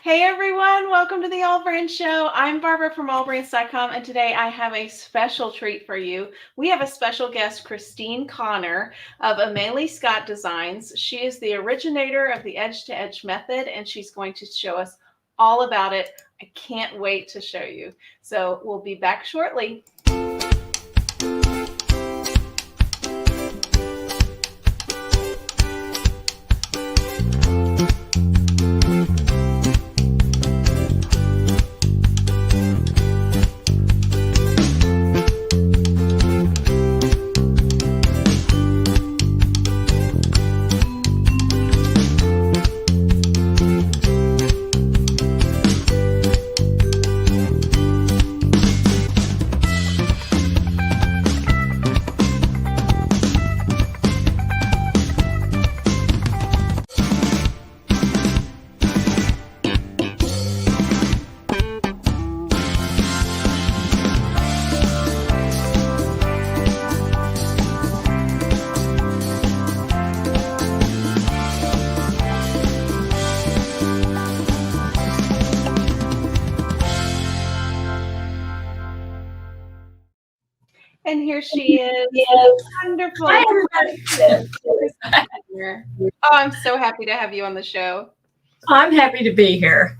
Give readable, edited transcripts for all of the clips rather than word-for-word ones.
Hey everyone, welcome to the AllBrands show. I'm Barbara from AllBrands.com, and today I have a special treat for you. We have a special guest, Christine Connor of Amelie Scott Designs. She is the originator of the edge-to-edge method, and she's going to show us all about it. I can't wait to show you. So we'll be back shortly. And here she is. Wonderful. Oh, I'm so happy to have you on the show. I'm happy to be here.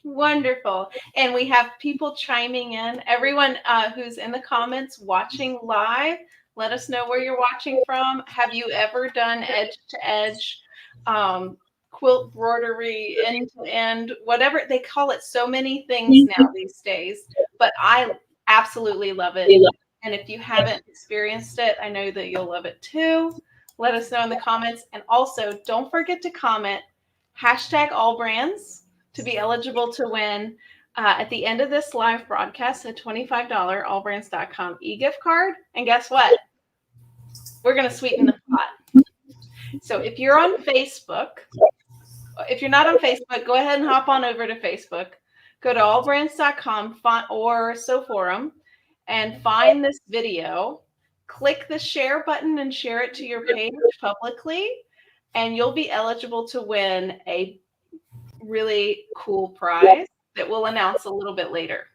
Wonderful. And we have people chiming in. Everyone who's in the comments watching live, let us know where you're watching from. Have you ever done edge-to-edge quilt broidery, end-to-end, whatever they call it? So many things now these days, but I absolutely love it. And if you haven't experienced it, I know that you'll love it too. Let us know in the comments. And also, don't forget to comment #AllBrands to be eligible to win at the end of this live broadcast a $25 AllBrands.com e-gift card. And guess what? We're going to sweeten the pot. So if you're on Facebook, if you're not on Facebook, go ahead and hop on over to Facebook. Go to AllBrands.com or SoForum. And find this video, click the share button and share it to your page publicly, and you'll be eligible to win a really cool prize that we'll announce a little bit later.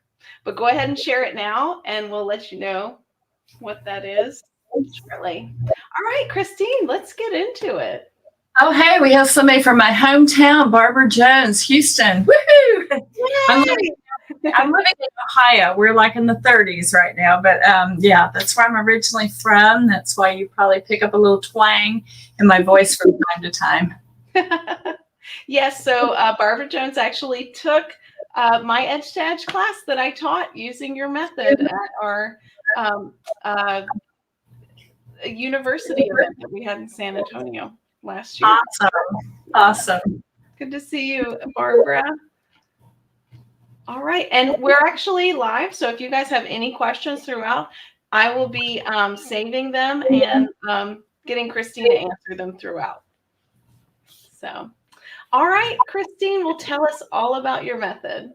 But go ahead and share it now, and we'll let you know what that is shortly. All right, Christine, let's get into it. Oh, hey, we have somebody from my hometown, Barbara Jones, Houston. Woohoo! I'm living in Ohio. We're like in the 30s right now, but yeah, that's where I'm originally from. That's why you probably pick up a little twang in my voice from time to time. Yes, so Barbara Jones actually took my edge-to-edge class that I taught using your method at our university event that we had in San Antonio last year. Awesome. Good to see you, Barbara. All right, and we're actually live, so if you guys have any questions throughout, I will be saving them and getting Christine to answer them throughout. So, all right, Christine will tell us all about your method.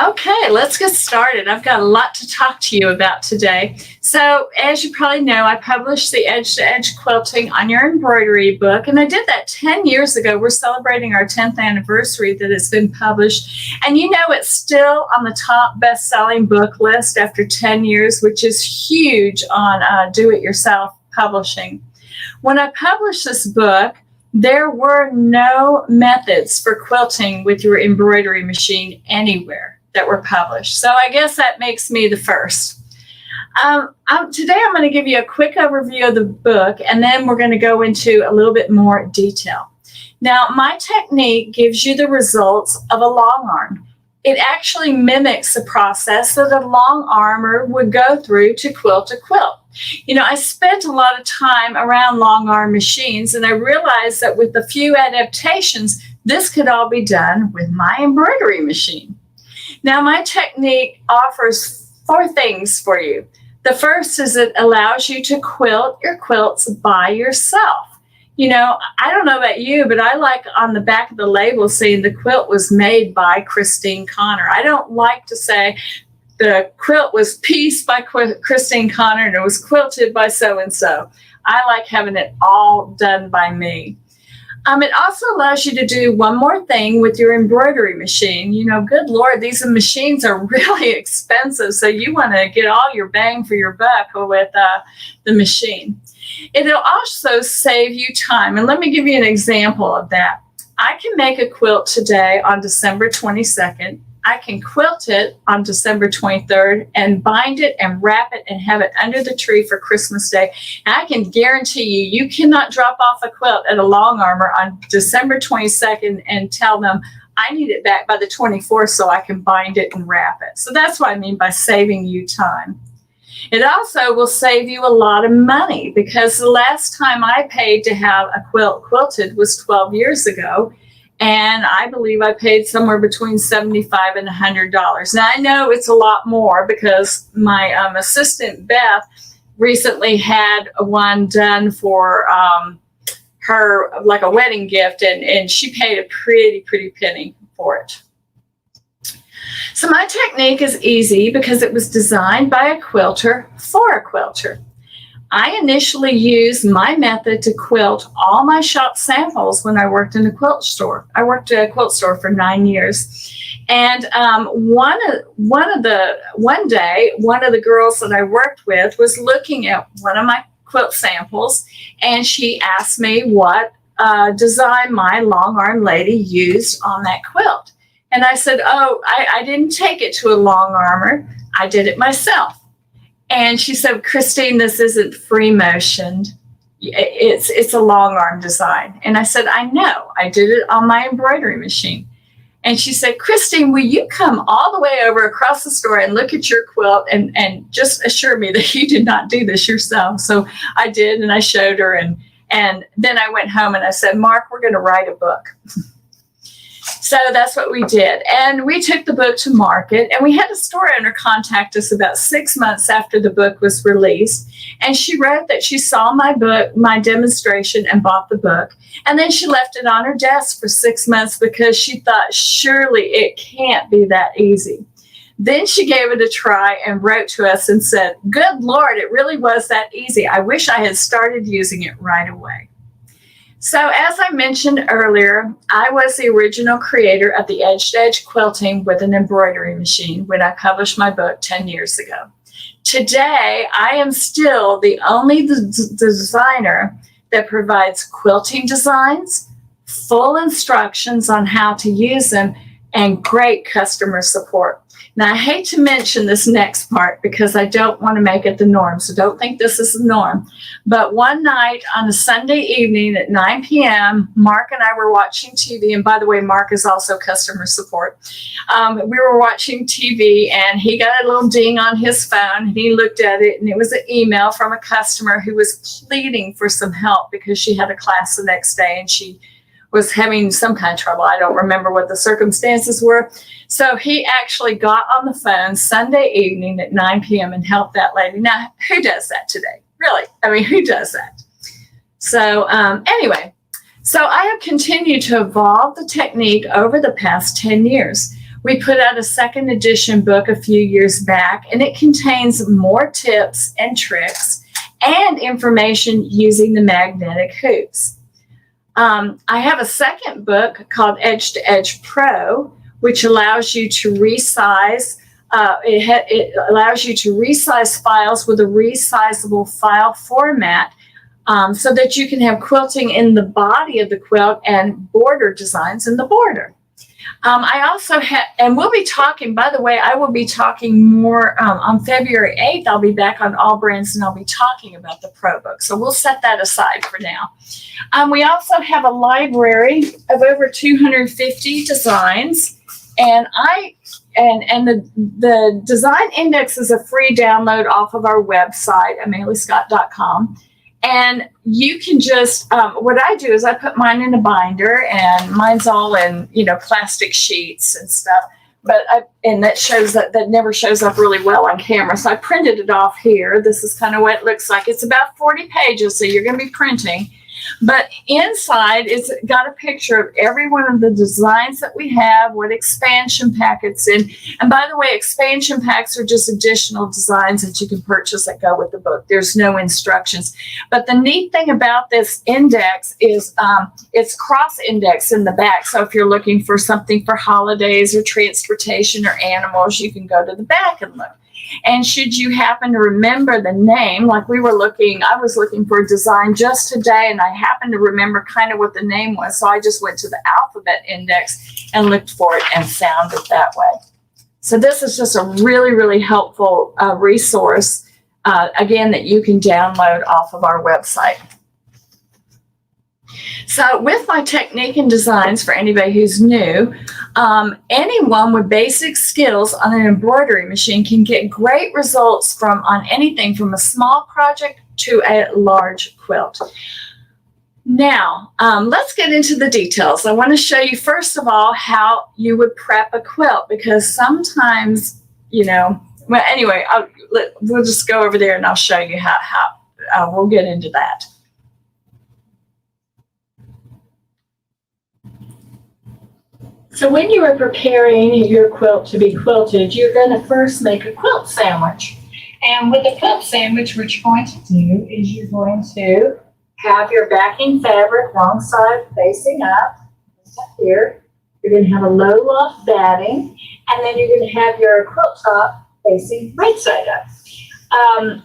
Okay, let's get started. I've got a lot to talk to you about today. So, as you probably know, I published the Edge-to-Edge Quilting on Your Embroidery book, and I did that 10 years ago. We're celebrating our 10th anniversary that it's been published, and you know it's still on the top best-selling book list after 10 years, which is huge on do-it-yourself publishing. When I published this book, there were no methods for quilting with your embroidery machine anywhere that were published. So I guess that makes me the first. Today I'm going to give you a quick overview of the book, and then we're going to go into a little bit more detail. Now, my technique gives you the results of a long arm. It actually mimics the process that a long armer would go through to quilt a quilt. You know, I spent a lot of time around long arm machines, and I realized that with a few adaptations, this could all be done with my embroidery machine. Now, my technique offers 4 things for you. The first is it allows you to quilt your quilts by yourself. You know, I don't know about you, but I like on the back of the label saying the quilt was made by Christine Connor. I don't like to say the quilt was pieced by Christine Connor and it was quilted by so-and-so. I like having it all done by me. It also allows you to do one more thing with your embroidery machine. You know, good Lord, these machines are really expensive, so you want to get all your bang for your buck with the machine. It'll also save you time, and let me give you an example of that. I can make a quilt today on December 22nd. I can quilt it on December 23rd and bind it and wrap it and have it under the tree for Christmas Day. And I can guarantee you, you cannot drop off a quilt at a long armor on December 22nd and tell them, I need it back by the 24th so I can bind it and wrap it. So that's what I mean by saving you time. It also will save you a lot of money, because the last time I paid to have a quilt quilted was 12 years ago. And I believe I paid somewhere between $75 and $100. Now, I know it's a lot more because my assistant, Beth, recently had one done for her, like a wedding gift, and she paid a pretty penny for it. So my technique is easy because it was designed by a quilter for a quilter. I initially used my method to quilt all my shop samples when I worked in a quilt store. I worked at a quilt store for 9 years. And one day, one of the girls that I worked with was looking at one of my quilt samples, and she asked me what design my long arm lady used on that quilt. And I said, oh, I didn't take it to a long armor. I did it myself. And she said, Christine, this isn't free motioned. It's a long arm design. And I said, I know. I did it on my embroidery machine. And she said, Christine, will you come all the way over across the store and look at your quilt and just assure me that you did not do this yourself? So I did, and I showed her. And then I went home and I said, Mark, we're going to write a book. So that's what we did. And we took the book to market, and we had a store owner contact us about 6 months after the book was released. And she wrote that she saw my book, my demonstration, and bought the book. And then she left it on her desk for 6 months because she thought, surely it can't be that easy. Then she gave it a try and wrote to us and said, good Lord, it really was that easy. I wish I had started using it right away. So as I mentioned earlier, I was the original creator of the edge-to-edge quilting with an embroidery machine when I published my book 10 years ago. Today, I am still the only designer that provides quilting designs, full instructions on how to use them, and great customer support. Now, I hate to mention this next part because I don't want to make it the norm, so don't think this is the norm. But one night on a Sunday evening at 9 p.m., Mark and I were watching TV. And by the way, Mark is also customer support. We were watching TV, and he got a little ding on his phone. And he looked at it, and it was an email from a customer who was pleading for some help because she had a class the next day, and she was having some kind of trouble. I don't remember what the circumstances were. So he actually got on the phone Sunday evening at 9 p.m. and helped that lady. Now, who does that today? Really? I mean, who does that? So anyway, so I have continued to evolve the technique over the past 10 years. We put out a second edition book a few years back, and it contains more tips and tricks and information using the magnetic hoops. I have a second book called Edge to Edge Pro, which allows you to resize. It allows you to resize files with a resizable file format, so that you can have quilting in the body of the quilt and border designs in the border. I also have, and we'll be talking, by the way, I will be talking more on February 8th. I'll be back on AllBrands, and I'll be talking about the Pro book. So we'll set that aside for now. We also have a library of over 250 designs. And the design index is a free download off of our website, ameliescott.com. And you can just, what I do is I put mine in a binder, and mine's all in, plastic sheets and stuff. But that never shows up really well on camera. So I printed it off here. This is kind of what it looks like. It's about 40 pages, so you're going to be printing. But inside, it's got a picture of every one of the designs that we have, what expansion pack it's in. And by the way, expansion packs are just additional designs that you can purchase that go with the book. There's no instructions. But the neat thing about this index is it's cross-indexed in the back. So if you're looking for something for holidays or transportation or animals, you can go to the back and look. And should you happen to remember the name, like I was looking for a design just today, and I happened to remember kind of what the name was. So I just went to the alphabet index and looked for it and found it that way. So this is just a really, really helpful resource, again, that you can download off of our website. So with my technique and designs, for anybody who's new, anyone with basic skills on an embroidery machine can get great results on anything from a small project to a large quilt. Now, let's get into the details. I want to show you, first of all, how you would prep a quilt, because sometimes, well, anyway, we'll just go over there and I'll show you how we'll get into that. So when you are preparing your quilt to be quilted, you're going to first make a quilt sandwich. And with a quilt sandwich, what you're going to do is you're going to have your backing fabric wrong side facing up here. You're going to have a low loft batting, and then you're going to have your quilt top facing right side up.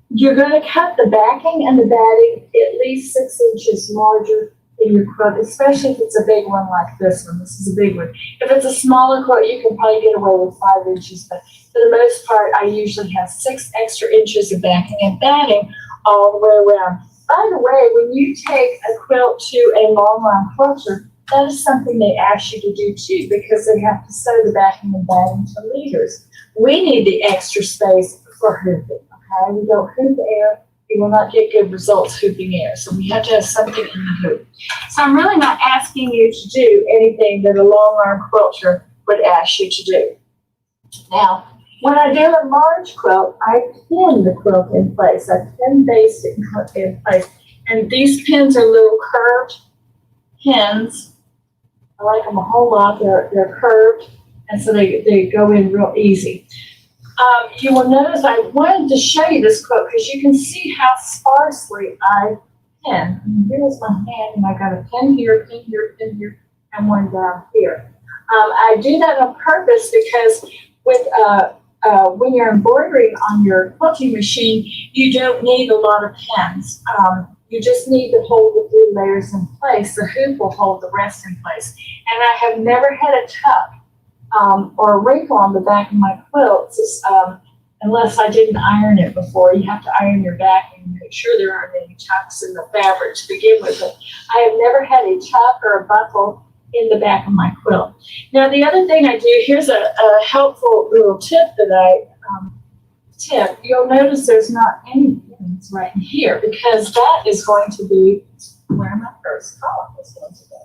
You're going to cut the backing and the batting at least 6 inches larger in your quilt, especially if it's a big one like this one. This is a big one. If it's a smaller quilt, you can probably get away with 5 inches, but for the most part, I usually have 6 extra inches of backing and batting all the way around. By the way, when you take a quilt to a long line quilter, that is something they ask you to do too, because they have to sew the backing and batting to leaders. We need the extra space for hooping, okay? We don't hoop air. You will not get good results hooping air. So we have to have something in the hoop. So I'm really not asking you to do anything that a long arm quilter would ask you to do. Now, when I do a large quilt, I pin the quilt in place. I pin base it in place. And these pins are little curved pins. I like them a whole lot. They're curved, and so they go in real easy. You will notice I wanted to show you this quilt because you can see how sparsely I pin. And here's my hand, and I got a pin here, pin here, pin here, and one down here. I do that on purpose because when you're embroidering on your quilting machine, you don't need a lot of pins. You just need to hold the 3 layers in place. The hoop will hold the rest in place. And I have never had a tuck or a wrinkle on the back of my quilts, unless I didn't iron it before. You have to iron your back and make sure there aren't any tucks in the fabric to begin with. But I have never had a tuck or a buckle in the back of my quilt. Now, the other thing I do, here's a helpful little tip that I You'll notice there's not any pins right in here, because that is going to be where my first column is going to go.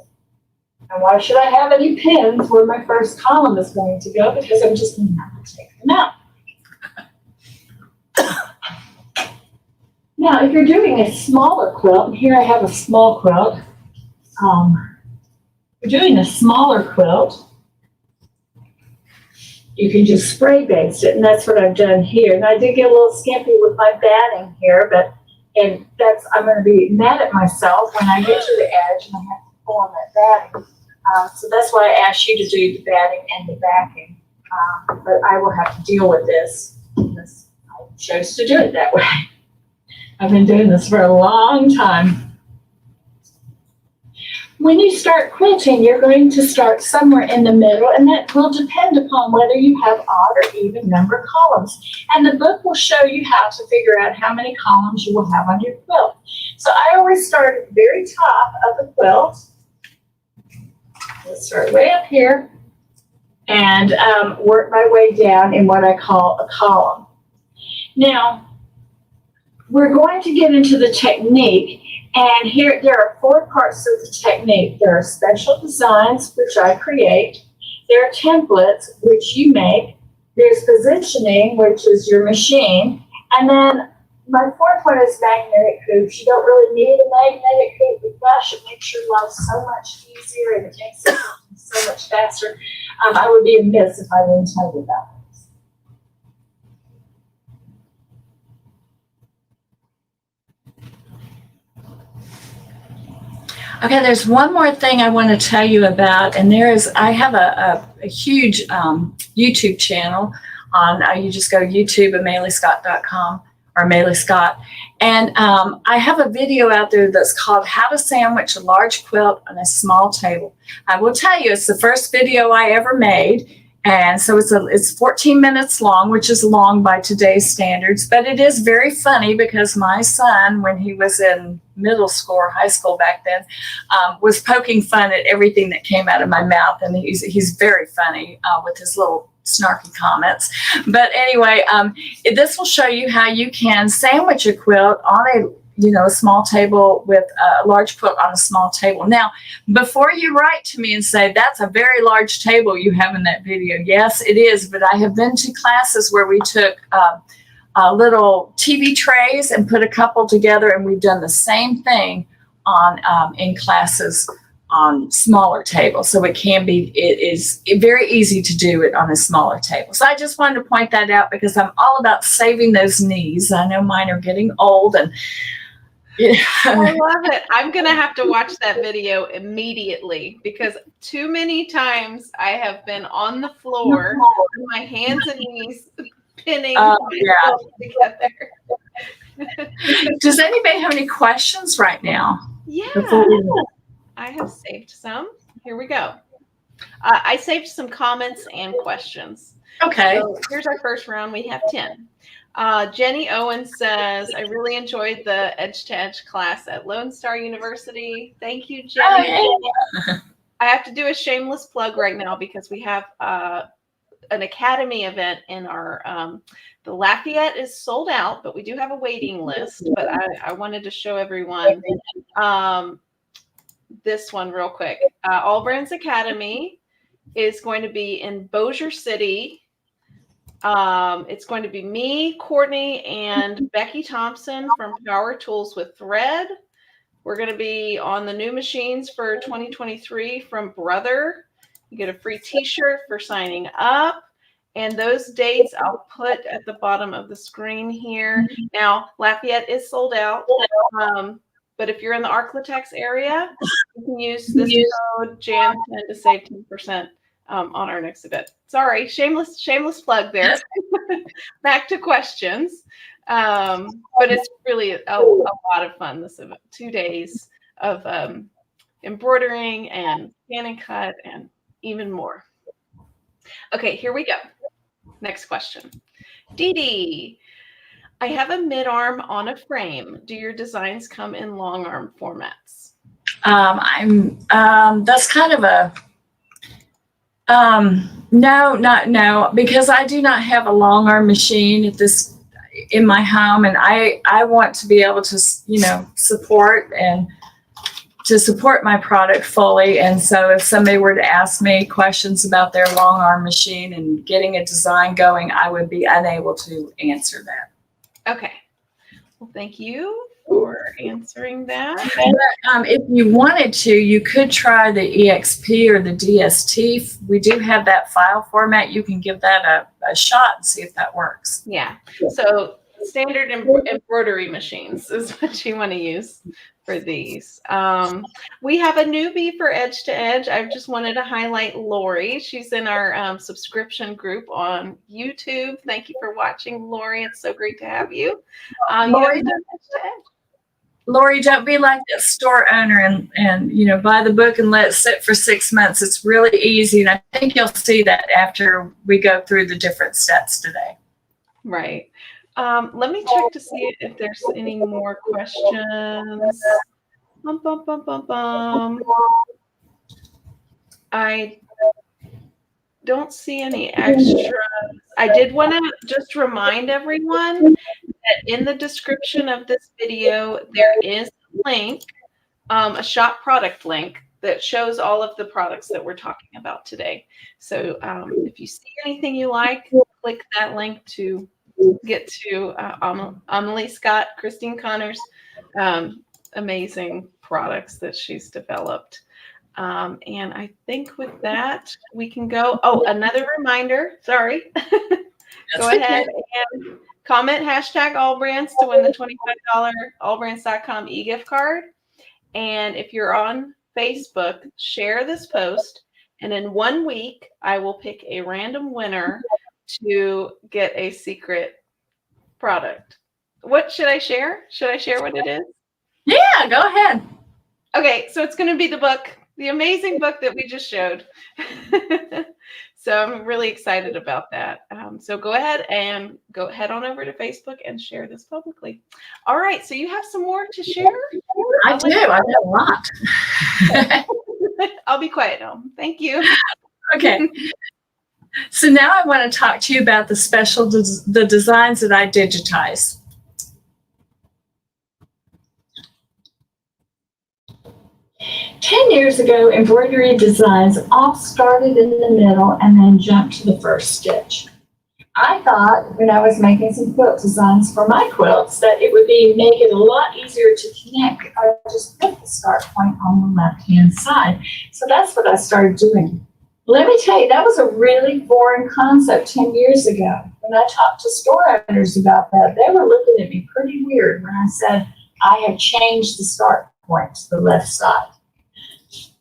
And why should I have any pins where my first column is going to go? Because I'm just going to have to take them out. Now, if you're doing a smaller quilt, and here I have a small quilt. If you're doing a smaller quilt, you can just spray base it, and that's what I've done here. And I did get a little skimpy with my batting here, I'm going to be mad at myself when I get to the edge and I have to pull on that batting. So that's why I asked you to do the batting and the backing. But I will have to deal with this because I chose to do it that way. I've been doing this for a long time. When you start quilting, you're going to start somewhere in the middle, and that will depend upon whether you have odd or even number columns. And the book will show you how to figure out how many columns you will have on your quilt. So I always start at the very top of the quilt. Let's start way up here and work my way down in what I call a column. Now, we're going to get into the technique. And here, there are 4 parts of the technique. There are special designs, which I create. There are templates, which you make. There's positioning, which is your machine. And then My fourth one is magnetic hoops. You don't really need a magnetic hoop, but gosh, it makes your life so much easier and it makes it so much faster. I would be amiss if I didn't tell you about this. Okay, there's one more thing I want to tell you about, and I have a huge YouTube channel on, you just go to YouTube at MaylieScott.com or Maylie Scott, and I have a video out there that's called How to Sandwich a Large Quilt on a Small Table. I will tell you, it's the first video I ever made, and so it's 14 minutes long, which is long by today's standards, but it is very funny because my son, when he was in middle school or high school back then, was poking fun at everything that came out of my mouth, and he's very funny with his little snarky comments. But anyway, this will show you how you can sandwich a quilt on a small table with a large quilt on a small table. Now, before you write to me and say, that's a very large table you have in that video. Yes, it is, but I have been to classes where we took little TV trays and put a couple together, and we've done the same thing on in classes on smaller tables. So it is very easy to do it on a smaller table. So I just wanted to point that out because I'm all about saving those knees. I know mine are getting old, and I love it. I'm going to have to watch that video immediately because too many times I have been on the floor with my hands and knees pinning myself together. Does anybody have any questions right now? Yeah, I have saved some. Here we go. I saved some comments and questions. Okay. So here's our first round. We have 10. Jenny Owen says, I really enjoyed the Edge to Edge class at Lone Star University. Thank you, Jenny. Oh, I have to do a shameless plug right now because we have an academy event in our the Lafayette is sold out, but we do have a waiting list. But I wanted to show everyone this one real quick. AllBrands Academy is going to be in Bossier City. It's going to be me, Courtney, and Becky Thompson from Power Tools with Thread. We're going to be on the new machines for 2023 from Brother. You get a free t-shirt for signing up. And those dates I'll put at the bottom of the screen here. Now, Lafayette is sold out. But if you're in the Arklatex area, you can use this code JAN10 to save 10% on our next event. Sorry, shameless plug there. Back to questions. But it's really a lot of fun this event. 2 days of embroidering and scan and cut and even more. Okay, here we go. Next question. Dee Dee, I have a mid-arm on a frame. Do your designs come in long arm formats? That's kind of a no, because I do not have a long arm machine in my home, and I want to be able to support my product fully. And so if somebody were to ask me questions about their long arm machine and getting a design going, I would be unable to answer that. Okay. Well, thank you for answering that. But, if you wanted to, you could try the EXP or the DST. We do have that file format. You can give that a shot and see if that works. Yeah. So standard embroidery machines is what you want to use for these. We have a newbie for Edge to Edge. I just wanted to highlight Lori. She's in our subscription group on YouTube. Thank you for watching, Lori. It's so great to have you. Lori, don't be like that store owner and buy the book and let it sit for 6 months. It's really easy, and I think you'll see that after we go through the different steps today. Right. Let me check to see if there's any more questions. I don't see any extras. I did want to just remind everyone that in the description of this video, there is a link, a shop product link that shows all of the products that we're talking about today. So if you see anything you like, click that link to get to Amelie Scott, Christine Connor's amazing products that she's developed. And I think with that, we can go. Oh, another reminder. Sorry. Go ahead and comment hashtag AllBrands to win the $25 allbrands.com e-gift card. And if you're on Facebook, share this post. And in 1 week, I will pick a random winner to get a secret product. What should I share? Should I share what it is? Yeah, go ahead. Okay, so it's going to be the book, the amazing book that we just showed. So I'm really excited about that. So go ahead and head on over to Facebook and share this publicly. All right, so you have some more to share? I do. I have a lot. I'll be quiet now. Thank you. Okay. So now I want to talk to you about the designs that I digitize. Ten years ago, embroidery designs all started in the middle and then jumped to the first stitch. I thought when I was making some quilt designs for my quilts that it would make it a lot easier to connect if I just put the start point on the left-hand side. So that's what I started doing. Let me tell you, that was a really foreign concept 10 years ago. When I talked to store owners about that, they were looking at me pretty weird when I said I had changed the start point to the left side.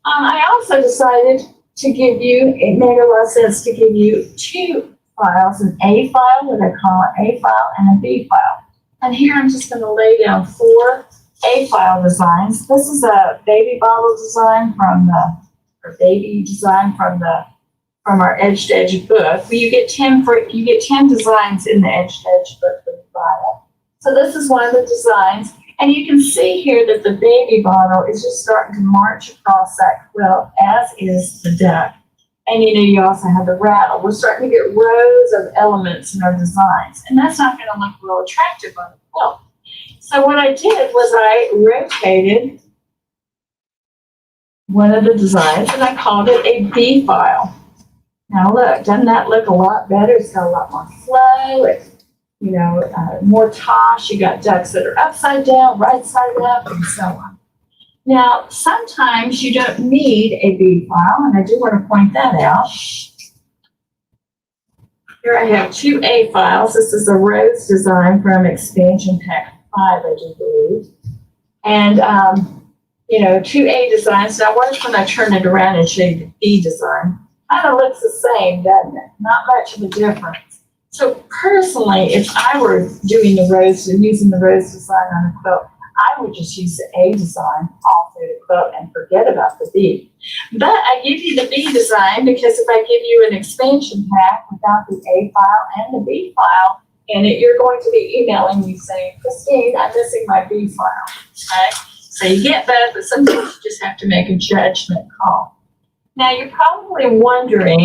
I also decided to give you, it made a lot of sense to give you two files, an A file, what I call an A file, and a B file. And here I'm just going to lay down 4 A file designs. This is a baby bottle design from our Edge to Edge book. You get 10 designs in the Edge to Edge book when you buy it. So this is one of the designs. And you can see here that the baby bottle is just starting to march across that quilt, as is the duck. And you also have the rattle. We're starting to get rows of elements in our designs. And that's not going to look real attractive on the quilt. So what I did was I rotated one of the designs and I called it a B file. Now look, doesn't that look a lot better? It's got a lot more flow. It's more tosh. You got ducks that are upside down, right side up, and so on. Now, sometimes you don't need a B file, and I do want to point that out. Here I have 2 A files. This is a rose design from Expansion Pack 5, I do believe. And, 2 A designs. Now, what if when I turn it around and show you the B design? Kind of looks the same, doesn't it? Not much of a difference. So personally, if I were doing the rose and using the rose design on a quilt, I would just use the A design all through the quilt and forget about the B. But I give you the B design because if I give you an expansion pack without the A file and the B file in it, you're going to be emailing me saying, Christine, I'm missing my B file. Okay? So you get both, but sometimes you just have to make a judgment call. Now you're probably wondering,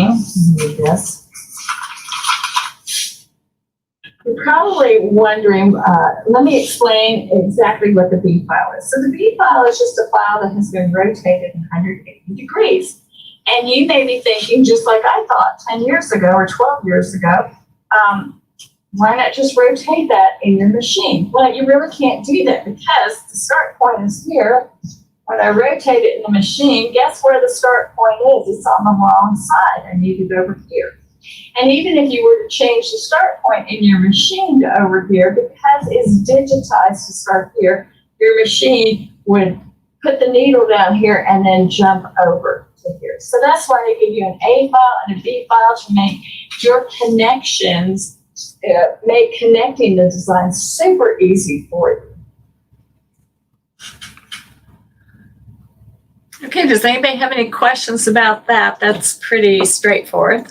let me explain exactly what the B file is. So the B file is just a file that has been rotated 180 degrees. And you may be thinking, just like I thought 10 years ago or 12 years ago, why not just rotate that in your machine? Well, you really can't do that because the start point is here. When I rotate it in the machine, guess where the start point is? It's on the wrong side. I need it over here. And even if you were to change the start point in your machine to over here, because it's digitized to start here, your machine would put the needle down here and then jump over to here. So that's why they give you an A file and a B file to make your connections, make connecting the design super easy for you. Okay, does anybody have any questions about that? That's pretty straightforward.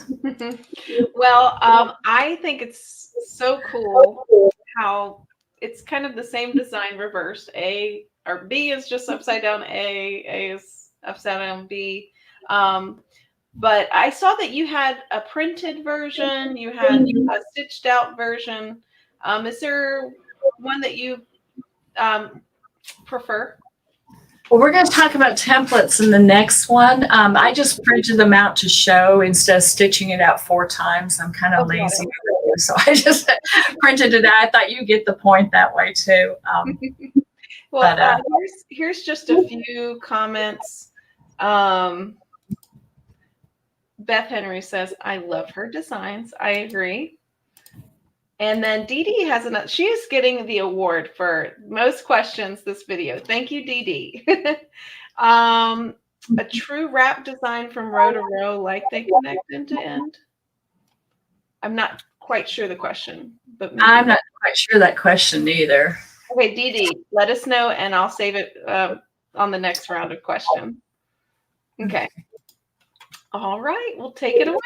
Well, I think it's so cool how it's kind of the same design reversed. A or B is just upside down A is upside down B. But I saw that you had a printed version, you had a stitched out version. Is there one that you prefer? Well, we're going to talk about templates in the next one. I just printed them out to show instead of stitching it out 4 times. I'm kind of lazy. you. So I just printed it out. I thought you get the point that way too. Well, here's just a few comments. Beth Henry says, I love her designs. I agree. And then Dee Dee has another. She is getting the award for most questions this video. Thank you, Dee Dee. A true wrap design from row to row, like they connect end to end. I'm not quite sure the question, but maybe. I'm not quite sure that question either. Okay, Dee Dee, let us know, and I'll save it on the next round of questions. Okay. All right, we'll take it away.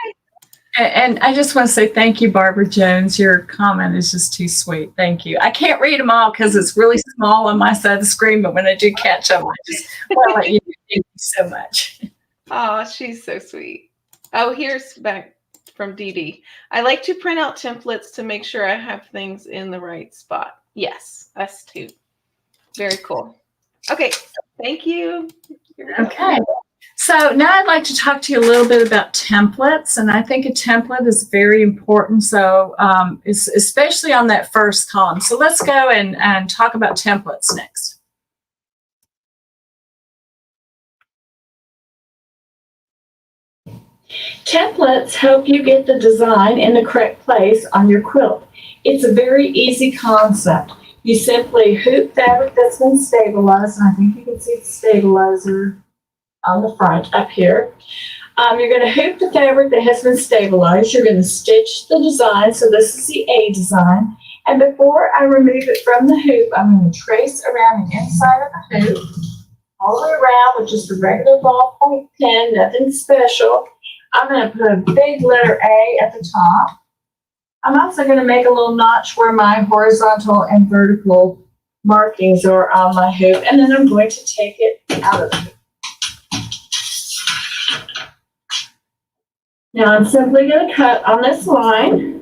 And I just want to say thank you, Barbara Jones. Your comment is just too sweet. Thank you. I can't read them all because it's really small on my side of the screen, but when I do catch them, I just want to let you know. Thank you so much. Oh, she's so sweet. Oh, here's back from Dee Dee. I like to print out templates to make sure I have things in the right spot. Yes, us too. Very cool. Okay, thank you. Okay. So now I'd like to talk to you a little bit about templates, and I think a template is very important. So especially on that first column. So let's go and talk about templates next. Templates help you get the design in the correct place on your quilt. It's a very easy concept. You simply hoop fabric that's been stabilized, and I think you can see the stabilizer on the front up here. You're going to hoop the fabric that has been stabilized. You're going to stitch the design. So this is the A design. And before I remove it from the hoop, I'm going to trace around the inside of the hoop, all the way around with just a regular ballpoint pen, nothing special. I'm going to put a big letter A at the top. I'm also going to make a little notch where my horizontal and vertical markings are on my hoop. And then I'm going to take it out of the hoop. Now I'm simply going to cut on this line.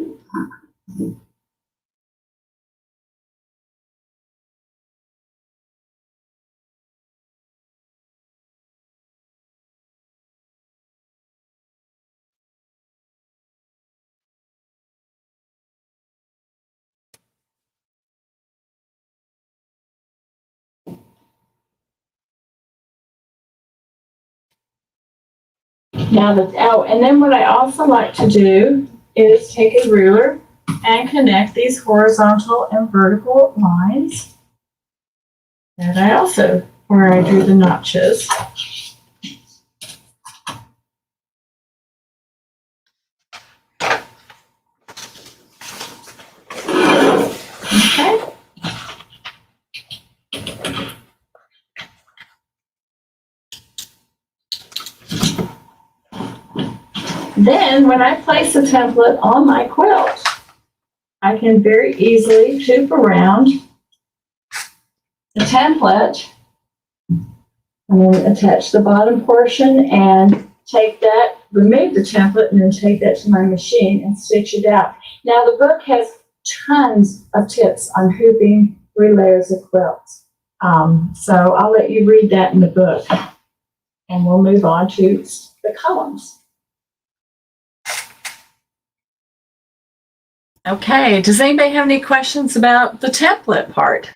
Now and then what I also like to do is take a ruler and connect these horizontal and vertical lines. And I also, where I drew the notches. Okay. Then when I place the template on my quilt, I can very easily hoop around the template and then attach the bottom portion and take that, remove the template, and then take that to my machine and stitch it out. Now the book has tons of tips on hooping 3 layers of quilts. So I'll let you read that in the book, and we'll move on to the columns. Okay, does anybody have any questions about the template part?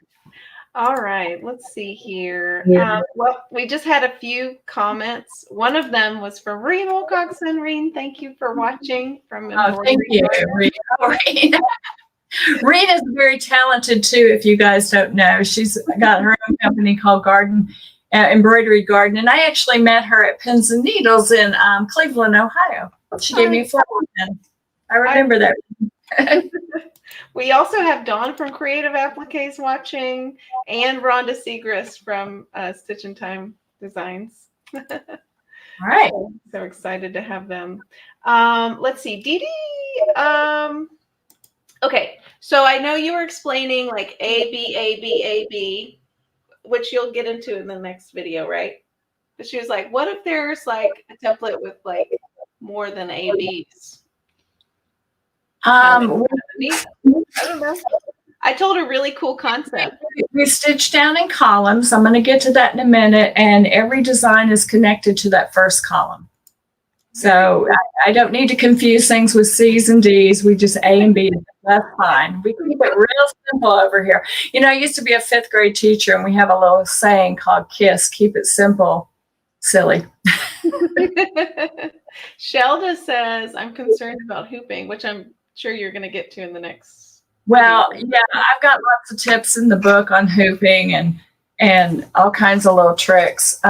All right, let's see here. Yeah. Well, we just had a few comments. One of them was from Reen Wilcoxon. Reen, thank you for watching from Embroidery. Thank you, Reen. Reen is very talented too, if you guys don't know. She's got her own company called Embroidery Garden, and I actually met her at Pins and Needles in Cleveland, Ohio. She gave me a flower pen. I remember that. We also have Dawn from Creative Appliques watching, and Rhonda Segrist from Stitch and Time Designs. All right. So excited to have them. Let's see, Dee Dee. Okay, so I know you were explaining like A, B, A, B, A, B, which you'll get into in the next video, right? But she was like, what if there's like a template with like more than A, Bs? I don't know. I told a really cool concept. We stitch down in columns. I'm going to get to that in a minute, and every design is connected to that first column. So I don't need to confuse things with C's and D's. We just A and B. That's fine. We keep it real simple over here. You know, I used to be a 5th grade teacher, and we have a little saying called KISS, keep it simple, silly. Shelda says, I'm concerned about hooping, which I'm sure you're going to get to in the next. Well, yeah, I've got lots of tips in the book on hooping and all kinds of little tricks.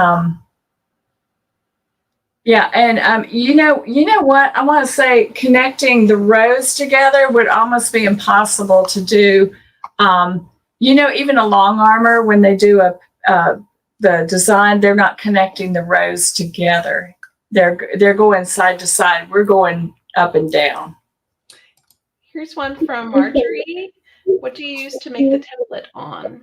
Yeah, and you know what? I want to say connecting the rows together would almost be impossible to do. You know, even a long armor, when they do the design, they're not connecting the rows together. They're going side to side. We're going up and down. Here's one from Marjorie. What do you use to make the template on?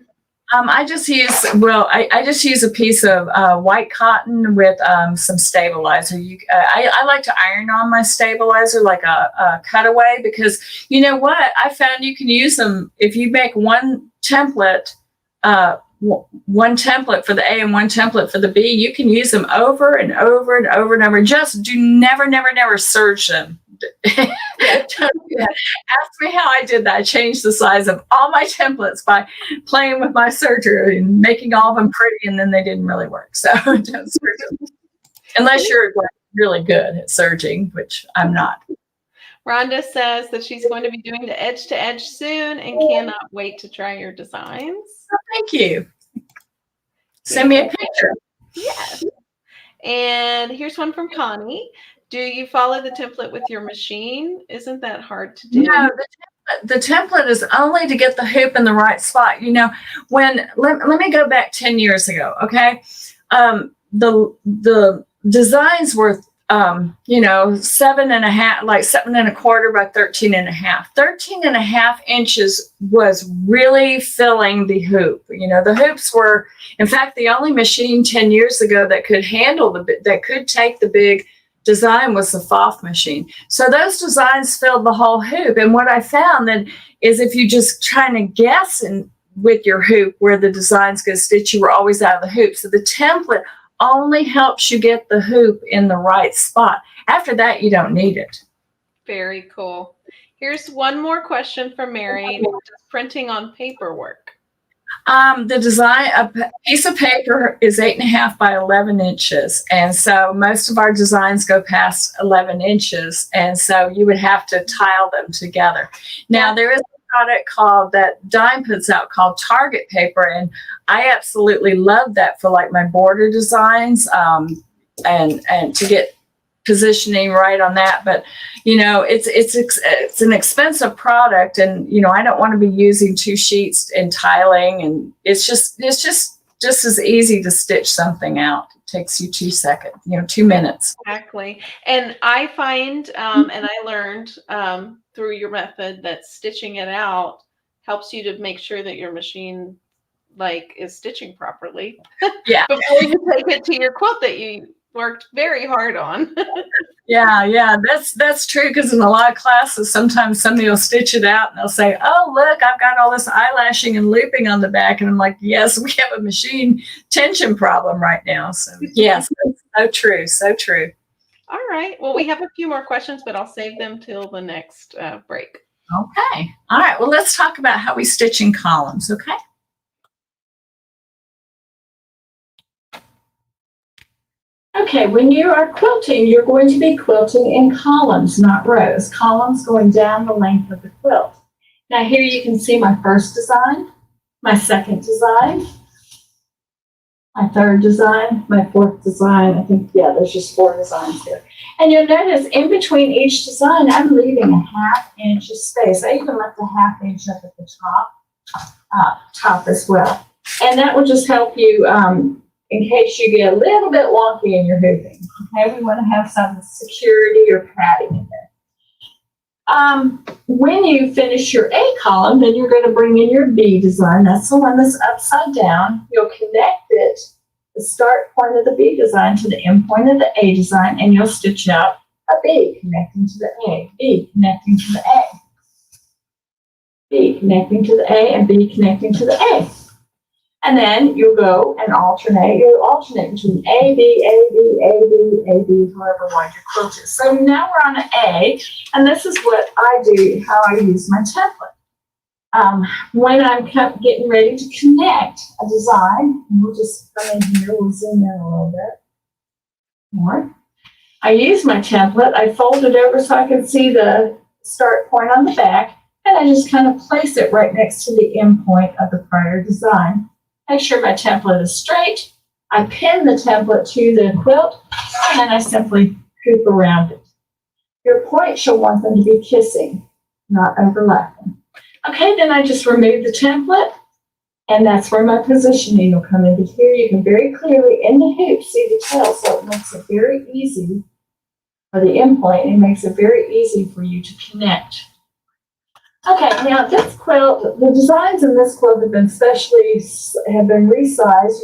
I just use a piece of white cotton with some stabilizer. I like to iron on my stabilizer like a cutaway, because you know what? I found you can use them if you make one template for the A and one template for the B. You can use them over and over and over and over. Just do never serge them. Ask me how I did that. I changed the size of all my templates by playing with my serger and making all of them pretty, and then they didn't really work. So don't serge them. Unless you're really good at serging, which I'm not. Rhonda says that she's going to be doing the edge to edge soon and cannot wait to try your designs. Oh, thank you. Send me a picture. Yes. And here's one from Connie. Do you follow the template with your machine? Isn't that hard to do? No, the template is only to get the hoop in the right spot. You know, let me go back 10 years ago, okay? The designs were, 7.5, like 7.25 by 13.5. 13.5 inches was really filling the hoop. You know, the hoops were, in fact, the only machine 10 years ago that could that could take the big design was the Foth machine. So those designs filled the whole hoop. And what I found then is if you just trying to guess with your hoop where the design's going to stitch, you were always out of the hoop. So the template only helps you get the hoop in the right spot. After that, you don't need it. Very cool. Here's one more question from Mary. Does printing on paper work? The design, a piece of paper is 8.5 by 11 inches. And so most of our designs go past 11 inches. And so you would have to tile them together. Now, there is a product that Dime puts out called Target paper. And I absolutely love that for like my border designs and to get positioning right on that. But you know, it's an expensive product, and you know, I don't want to be using 2 sheets and tiling, and it's just as easy to stitch something out. It takes you 2 seconds, 2 minutes. Exactly. And I find and I learned through your method that stitching it out helps you to make sure that your machine is stitching properly. Yeah. Before you take it to your quilt that you worked very hard on. Yeah, that's true, because in a lot of classes, sometimes somebody will stitch it out and they'll say, oh, look, I've got all this eyelashing and looping on the back. And I'm like, yes, we have a machine tension problem right now. So yes, so true. All right. Well, we have a few more questions, but I'll save them till the next break. Okay. All right. Well, let's talk about how we stitch in columns. Okay. Okay, when you are quilting, you're going to be quilting in columns, not rows. Columns going down the length of the quilt. Now here you can see my first design, my second design, my third design, my fourth design. I think, yeah, there's just 4 designs here. And you'll notice in between each design, I'm leaving a 1/2 inch of space. I even left a 1/2 inch up at the top as well. And that will just help you in case you get a little bit wonky in your hooping. Okay, we want to have some security or padding in there. When you finish your A column, then you're going to bring in your B design. That's the one that's upside down. You'll connect it, the start point of the B design, to the end point of the A design, and you'll stitch out a B connecting to the A, B connecting to the A, B connecting to the A, and B connecting to the A. And then you'll go and alternate. You'll alternate between A, B, A, B, A, B, A, B, however wide your quilt is. So now we're on an A, and this is what I do, how I use my template. When I'm getting ready to connect a design, and we'll just come in here, we'll zoom in a little bit more. I use my template, I fold it over so I can see the start point on the back, and I just kind of place it right next to the end point of the prior design. Make sure my template is straight. I pin the template to the quilt, and then I simply hoop around it. Your points, you'll want them to be kissing, not overlapping. Okay, then I just remove the template, and that's where my positioning will come into here. You can very clearly, in the hoop, see the tail, so it makes it very easy, or the end point, it makes it very easy for you to connect. Okay, now this quilt, the designs in this quilt have been resized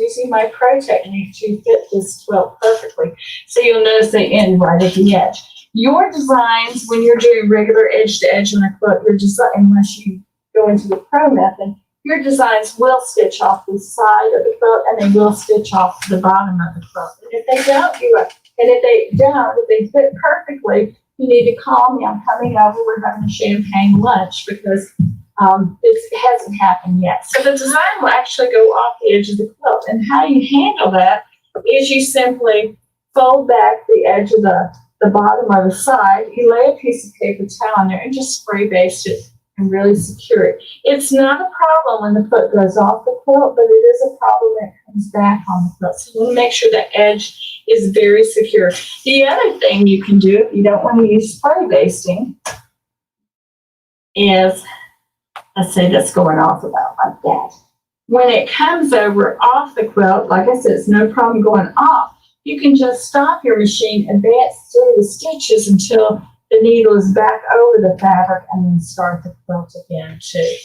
using my pro technique to fit this quilt perfectly. So you'll notice they end right at the edge. Your designs, when you're doing regular edge to edge on a quilt, your design, unless you go into the pro method, your designs will stitch off the side of the quilt and they will stitch off the bottom of the quilt. And if they don't, if they fit perfectly, you need to call me. I'm coming over. We're having a champagne lunch because it hasn't happened yet. So the design will actually go off the edge of the quilt. And how you handle that is you simply fold back the edge of the bottom or the side. You lay a piece of paper towel on there and just spray baste it and really secure it. It's not a problem when the foot goes off the quilt, but it is a problem when it comes back on the quilt. So you want to make sure the edge is very secure. The other thing you can do if you don't want to use spray basting is, let's say that's going off about like that. When it comes over off the quilt, like I said, it's no problem going off. You can just stop your machine, advance through the stitches until the needle is back over the fabric, and then start the quilt again too.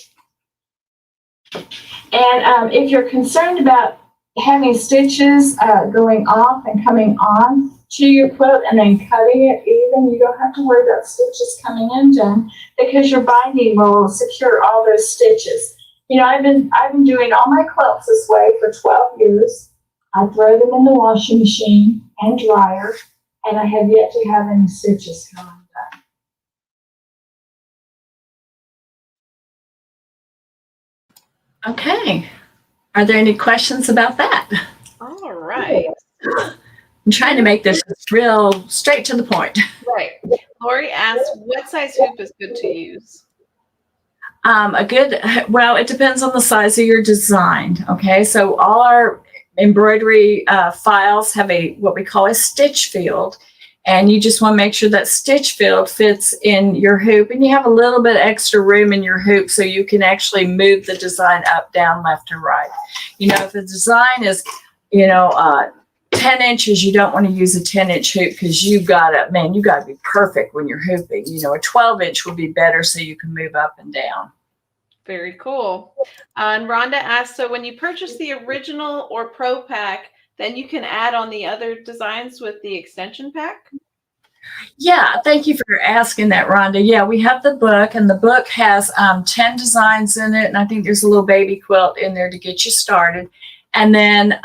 And if you're concerned about having stitches going off and coming on to your quilt and then cutting it even, you don't have to worry about stitches coming undone because your binding will secure all those stitches. You know, I've been doing all my quilts this way for 12 years. I throw them in the washing machine and dryer, and I have yet to have any stitches come undone. Okay. Are there any questions about that? All right. I'm trying to make this real straight to the point. Right. Lori asked, what size hoop is good to use? Well, it depends on the size of your design. Okay. So all our embroidery files have what we call a stitch field. And you just want to make sure that stitch field fits in your hoop, and you have a little bit extra room in your hoop so you can actually move the design up, down, left, and right. You know, if the design is, 10 inches, you don't want to use a 10-inch hoop because you got to be perfect when you're hooping. You know, a 12-inch would be better so you can move up and down. Very cool. And Rhonda asked, so when you purchase the original or pro pack, then you can add on the other designs with the extension pack? Yeah, thank you for asking that, Rhonda. Yeah, we have the book, and the book has 10 designs in it, and I think there's a little baby quilt in there to get you started. And then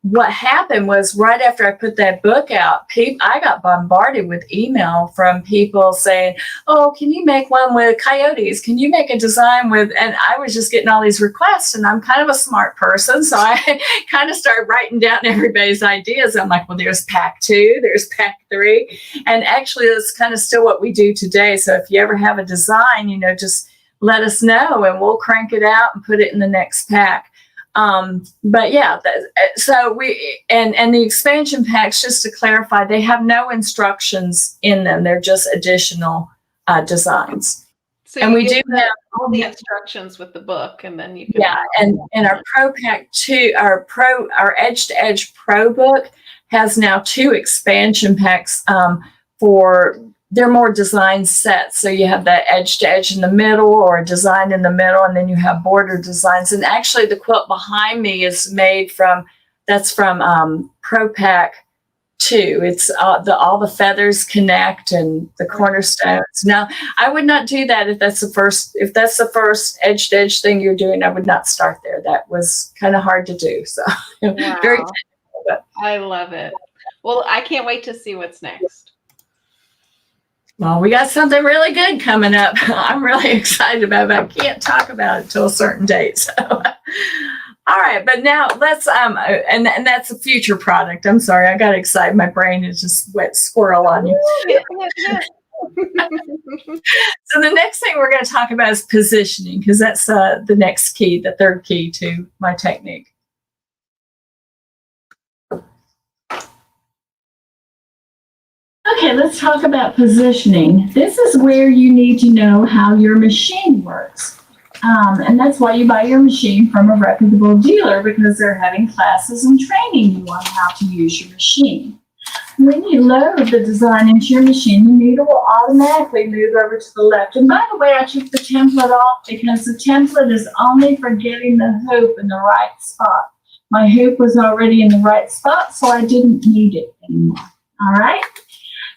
what happened was right after I put that book out, I got bombarded with email from people saying, oh, can you make one with coyotes? Can you make a design with, and I was just getting all these requests, and I'm kind of a smart person. So I kind of started writing down everybody's ideas. I'm like, well, there's pack 2, there's pack 3. And actually that's kind of still what we do today. So if you ever have a design, just let us know and we'll crank it out and put it in the next pack. But yeah, so and the expansion packs, just to clarify, they have no instructions in them. They're just additional designs. So and we do have all the instructions with the book, and then you can. Yeah, and our Pro Pack 2, our Edge to Edge Pro book has now 2 expansion packs they're more design sets. So you have that edge to edge in the middle or a design in the middle, and then you have border designs. And actually the quilt behind me is made from Pro Pack too. It's all the feathers connect and the cornerstones. Now, I would not do that if that's the first edge to edge thing you're doing. I would not start there. That was kind of hard to do. So Wow. very technical, but I love it. Well, I can't wait to see what's next. well, we got something really good coming up. I'm really excited about it, but I can't talk about it till a certain date. So, all right, but now let's and that's a future product. I'm sorry, I got excited. My brain is just wet squirrel on you. Yeah. So the next thing we're going to talk about is positioning, because that's the next key, the third key to my technique. Okay, let's talk about positioning. This is where you need to know how your machine works. And that's why you buy your machine from a reputable dealer, because they're having classes and training you on how to use your machine. When you load the design into your machine, the needle will automatically move over to the left. And by the way, I took the template off because the template is only for getting the hoop in the right spot. My hoop was already in the right spot, so I didn't need it anymore. All right?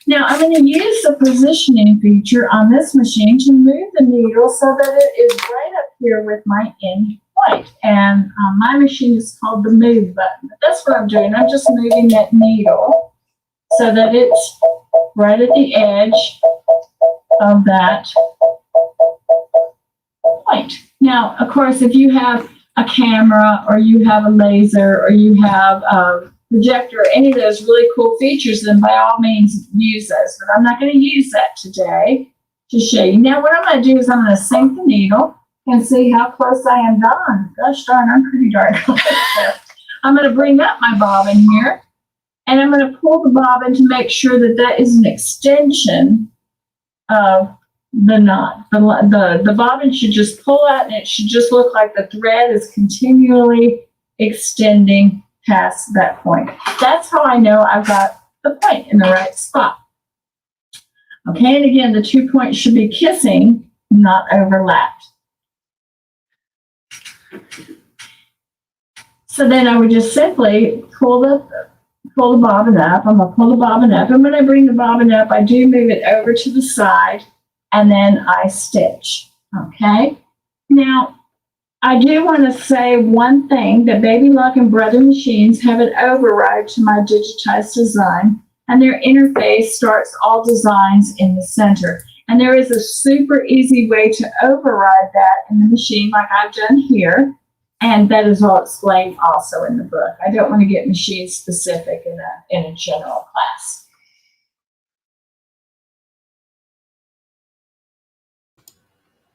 Now, I'm going to use the positioning feature on this machine to move the needle so that it is right up here with my end point. And my machine is called the move button. But that's what I'm doing. I'm just moving that needle so that it's right at the edge of that point. Now, of course, if you have a camera or you have a laser or you have a projector, any of those really cool features, then by all means use those. But I'm not going to use that today to show you. Now what I'm going to do is I'm going to sink the needle and see how close I am done. Gosh darn, I'm pretty darn close. I'm going to bring up my bobbin here, and I'm going to pull the bobbin to make sure that that is an extension of the knot. The bobbin should just pull out, and it should just look like the thread is continually extending past that point. That's how I know I've got the point in the right spot. Okay, and again, the 2 points should be kissing, not overlapped. So then I would just simply pull the bobbin up. I'm going to pull the bobbin up, and when I bring the bobbin up, I do move it over to the side, and then I stitch. Okay, now I do want to say one thing, that Baby Luck and Brother machines have an override to my digitized design, and their interface starts all designs in the center. And there is a super easy way to override that in the machine, like I've done here, and that is all explained also in the book. I don't want to get machine specific in a general class.